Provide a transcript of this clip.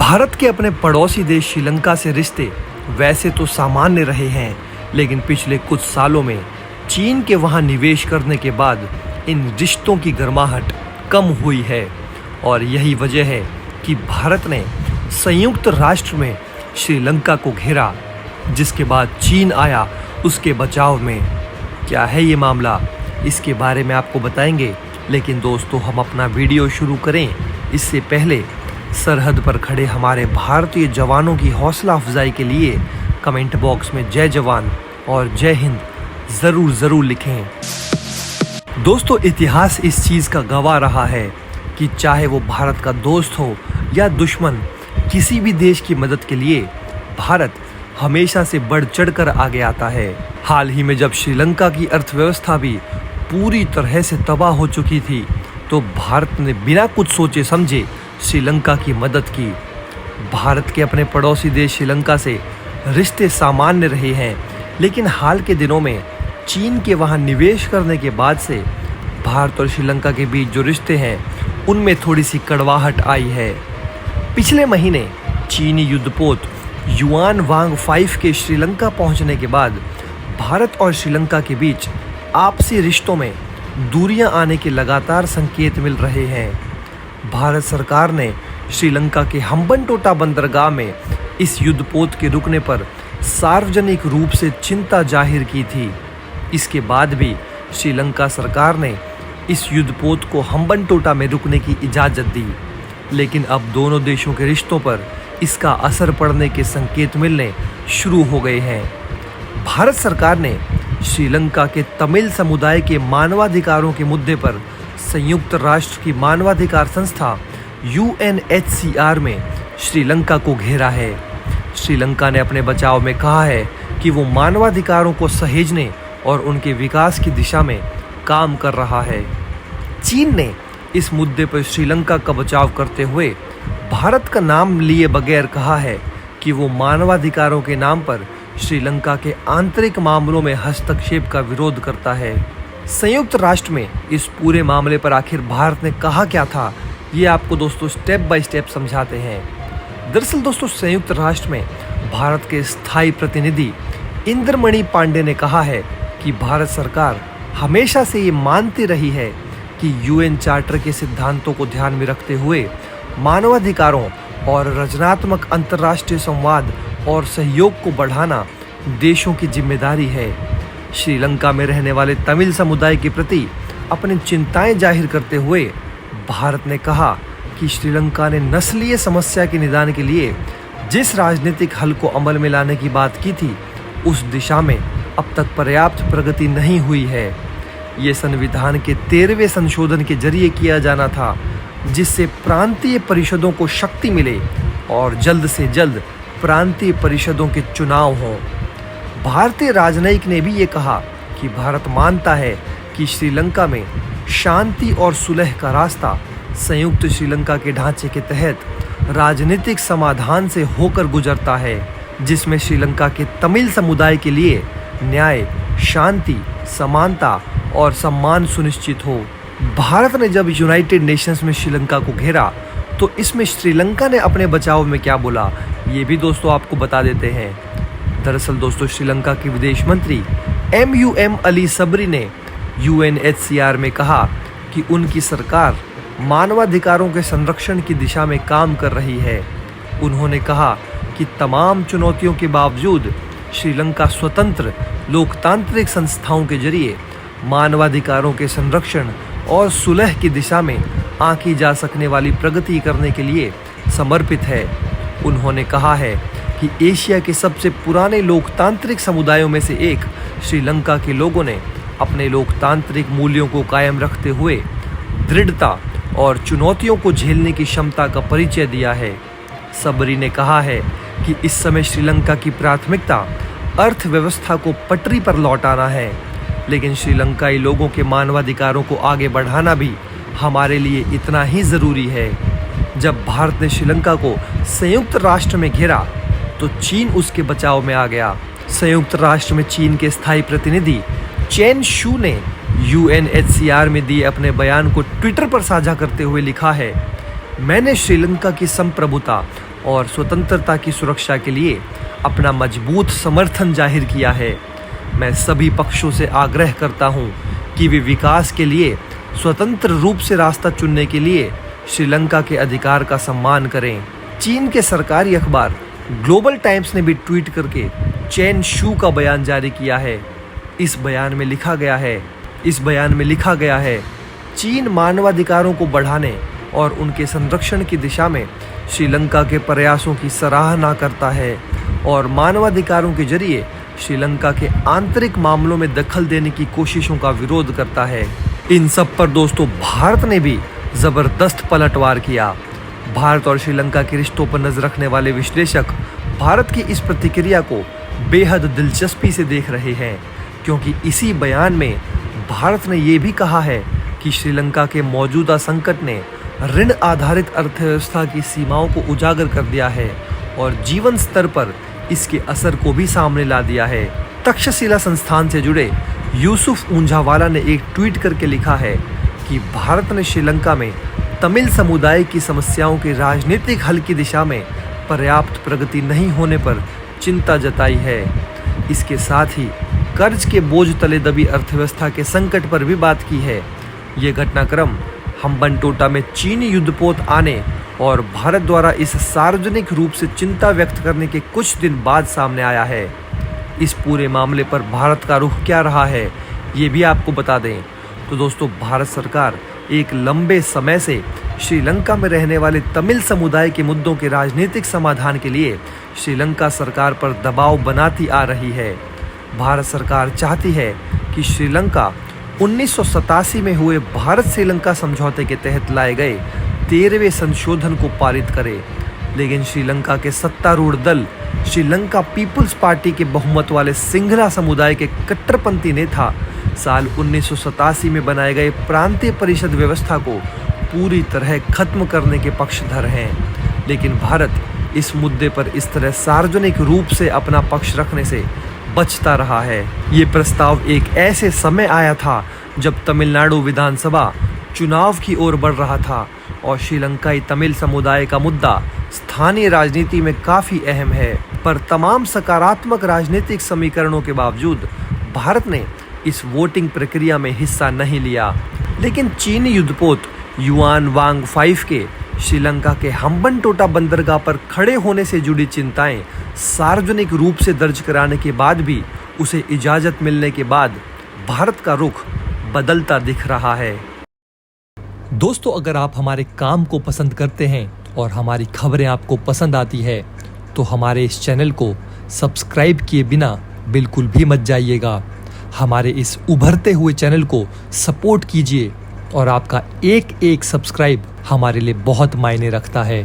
भारत के अपने पड़ोसी देश श्रीलंका से रिश्ते वैसे तो सामान्य रहे हैं, लेकिन पिछले कुछ सालों में चीन के वहां निवेश करने के बाद इन रिश्तों की गर्माहट कम हुई है। और यही वजह है कि भारत ने संयुक्त राष्ट्र में श्रीलंका को घेरा, जिसके बाद चीन आया उसके बचाव में। क्या है ये मामला, इसके बारे में आपको बताएंगे। लेकिन दोस्तों, हम अपना वीडियो शुरू करें इससे पहले सरहद पर खड़े हमारे भारतीय जवानों की हौसला अफजाई के लिए कमेंट बॉक्स में जय जवान और जय हिंद ज़रूर लिखें। दोस्तों, इतिहास इस चीज़ का गवाह रहा है कि चाहे वो भारत का दोस्त हो या दुश्मन, किसी भी देश की मदद के लिए भारत हमेशा से बढ़ चढ़कर आगे आता है। हाल ही में जब श्रीलंका की अर्थव्यवस्था भी पूरी तरह से तबाह हो चुकी थी, तो भारत ने बिना कुछ सोचे समझे श्रीलंका की मदद की। भारत के अपने पड़ोसी देश श्रीलंका से रिश्ते सामान्य रहे हैं, लेकिन हाल के दिनों में चीन के वहां निवेश करने के बाद से भारत और श्रीलंका के बीच जो रिश्ते हैं उनमें थोड़ी सी कड़वाहट आई है। पिछले महीने चीनी युद्धपोत युआन वांग 5 के श्रीलंका पहुंचने के बाद भारत और श्रीलंका के बीच आपसी रिश्तों में दूरियां आने के लगातार संकेत मिल रहे हैं। भारत सरकार ने श्रीलंका के हम्बनटोटा बंदरगाह में इस युद्धपोत के रुकने पर सार्वजनिक रूप से चिंता जाहिर की थी। इसके बाद भी श्रीलंका सरकार ने इस युद्धपोत को हम्बनटोटा में रुकने की इजाज़त दी, लेकिन अब दोनों देशों के रिश्तों पर इसका असर पड़ने के संकेत मिलने शुरू हो गए हैं। भारत सरकार ने श्रीलंका के तमिल समुदाय के मानवाधिकारों के मुद्दे पर संयुक्त राष्ट्र की मानवाधिकार संस्था UNHCR में श्रीलंका को घेरा है। श्रीलंका ने अपने बचाव में कहा है कि वो मानवाधिकारों को सहेजने और उनके विकास की दिशा में काम कर रहा है। चीन ने इस मुद्दे पर श्रीलंका का बचाव करते हुए भारत का नाम लिए बगैर कहा है कि वो मानवाधिकारों के नाम पर श्रीलंका के आंतरिक मामलों में हस्तक्षेप का विरोध करता है। संयुक्त राष्ट्र में इस पूरे मामले पर आखिर भारत ने कहा क्या था, ये आपको दोस्तों स्टेप बाय स्टेप समझाते हैं। दरअसल दोस्तों, संयुक्त राष्ट्र में भारत के स्थायी प्रतिनिधि इंद्रमणि पांडे ने कहा है कि भारत सरकार हमेशा से ये मानती रही है कि UN चार्टर के सिद्धांतों को ध्यान में रखते हुए मानवाधिकारों और रचनात्मक अंतर्राष्ट्रीय संवाद और सहयोग को बढ़ाना देशों की जिम्मेदारी है। श्रीलंका में रहने वाले तमिल समुदाय के प्रति अपनी चिंताएं जाहिर करते हुए भारत ने कहा कि श्रीलंका ने नस्लीय समस्या के निदान के लिए जिस राजनीतिक हल को अमल में लाने की बात की थी, उस दिशा में अब तक पर्याप्त प्रगति नहीं हुई है। ये संविधान के 13वें संशोधन के जरिए किया जाना था, जिससे प्रांतीय परिषदों को शक्ति मिले और जल्द से जल्द प्रांतीय परिषदों के चुनाव हों। भारतीय राजनयिक ने भी ये कहा कि भारत मानता है कि श्रीलंका में शांति और सुलह का रास्ता संयुक्त श्रीलंका के ढांचे के तहत राजनीतिक समाधान से होकर गुजरता है, जिसमें श्रीलंका के तमिल समुदाय के लिए न्याय, शांति, समानता और सम्मान सुनिश्चित हो। भारत ने जब यूनाइटेड नेशंस में श्रीलंका को घेरा, तो इसमें श्रीलंका ने अपने बचाव में क्या बोला, ये भी दोस्तों आपको बता देते हैं। दरअसल दोस्तों, श्रीलंका के विदेश मंत्री MUM अली सबरी ने UNHCR में कहा कि उनकी सरकार मानवाधिकारों के संरक्षण की दिशा में काम कर रही है। उन्होंने कहा कि तमाम चुनौतियों के बावजूद श्रीलंका स्वतंत्र लोकतांत्रिक संस्थाओं के जरिए मानवाधिकारों के संरक्षण और सुलह की दिशा में आंकी जा सकने वाली प्रगति करने के लिए समर्पित है। उन्होंने कहा है कि एशिया के सबसे पुराने लोकतांत्रिक समुदायों में से एक श्रीलंका के लोगों ने अपने लोकतांत्रिक मूल्यों को कायम रखते हुए दृढ़ता और चुनौतियों को झेलने की क्षमता का परिचय दिया है। सबरी ने कहा है कि इस समय श्रीलंका की प्राथमिकता अर्थव्यवस्था को पटरी पर लौटाना है, लेकिन श्रीलंकाई लोगों के मानवाधिकारों को आगे बढ़ाना भी हमारे लिए इतना ही ज़रूरी है। जब भारत ने श्रीलंका को संयुक्त राष्ट्र में घेरा, तो चीन उसके बचाव में आ गया। संयुक्त राष्ट्र में चीन के स्थायी प्रतिनिधि चेन शू ने UNHCR में दिए अपने बयान को ट्विटर पर साझा करते हुए लिखा है मैंने श्रीलंका की संप्रभुता और स्वतंत्रता की सुरक्षा के लिए अपना मजबूत समर्थन जाहिर किया है। मैं सभी पक्षों से आग्रह करता हूं कि वे विकास के लिए स्वतंत्र रूप से रास्ता चुनने के लिए श्रीलंका के अधिकार का सम्मान करें। चीन के सरकारी अखबार ग्लोबल टाइम्स ने भी ट्वीट करके चेन शू का बयान जारी किया है। इस बयान में लिखा गया है, चीन मानवाधिकारों को बढ़ाने और उनके संरक्षण की दिशा में श्रीलंका के प्रयासों की सराहना करता है और मानवाधिकारों के जरिए श्रीलंका के आंतरिक मामलों में दखल देने की कोशिशों का विरोध करता है। इन सब पर दोस्तों भारत ने भी जबरदस्त पलटवार किया। भारत और श्रीलंका के रिश्तों पर नजर रखने वाले विश्लेषक भारत की इस प्रतिक्रिया को बेहद दिलचस्पी से देख रहे हैं, क्योंकि इसी बयान में भारत ने ये भी कहा है कि श्रीलंका के मौजूदा संकट ने ऋण आधारित अर्थव्यवस्था की सीमाओं को उजागर कर दिया है और जीवन स्तर पर इसके असर को भी सामने ला दिया है। तक्षशिला संस्थान से जुड़े यूसुफ ऊंझावाला ने एक ट्वीट करके लिखा है कि भारत ने श्रीलंका में तमिल समुदाय की समस्याओं के राजनीतिक हल की दिशा में पर्याप्त प्रगति नहीं होने पर चिंता जताई है। इसके साथ ही कर्ज के बोझ तले दबी अर्थव्यवस्था के संकट पर भी बात की है। ये घटनाक्रम हम्बनटोटा में चीनी युद्धपोत आने और भारत द्वारा इस सार्वजनिक रूप से चिंता व्यक्त करने के कुछ दिन बाद सामने आया है। इस पूरे मामले पर भारत का रुख क्या रहा है, ये भी आपको बता दें तो दोस्तों भारत सरकार एक लंबे समय से श्रीलंका में रहने वाले तमिल समुदाय के मुद्दों के राजनीतिक समाधान के लिए श्रीलंका सरकार पर दबाव बनाती आ रही है। भारत सरकार चाहती है कि श्रीलंका 1987 में हुए भारत श्रीलंका समझौते के तहत लाए गए 13वें संशोधन को पारित करे, लेकिन श्रीलंका के सत्तारूढ़ दल श्रीलंका पीपुल्स पार्टी के बहुमत वाले सिंघला समुदाय के कट्टरपंथी नेता साल 1987 में बनाए गए प्रांतीय परिषद व्यवस्था को पूरी तरह खत्म करने के पक्षधर हैं। लेकिन भारत इस मुद्दे पर इस तरह सार्वजनिक रूप से अपना पक्ष रखने से बचता रहा है। ये प्रस्ताव एक ऐसे समय आया था जब तमिलनाडु विधानसभा चुनाव की ओर बढ़ रहा था और श्रीलंकाई तमिल समुदाय का मुद्दा स्थानीय राजनीति में काफी अहम है। पर तमाम सकारात्मक राजनीतिक समीकरणों के बावजूद भारत ने इस वोटिंग प्रक्रिया में हिस्सा नहीं लिया। लेकिन चीनी युद्धपोत युआन वांग 5 के श्रीलंका के हम्बनटोटा बंदरगाह पर खड़े होने से जुड़ी चिंताएं सार्वजनिक रूप से दर्ज कराने के बाद भी उसे इजाजत मिलने के बाद भारत का रुख बदलता दिख रहा है। दोस्तों, अगर आप हमारे काम को पसंद करते हैं और हमारी खबरें आपको पसंद आती है तो हमारे इस चैनल को सब्सक्राइब किए बिना बिल्कुल भी मत जाइएगा। हमारे इस उभरते हुए चैनल को सपोर्ट कीजिए और आपका एक एक सब्सक्राइब हमारे लिए बहुत मायने रखता है।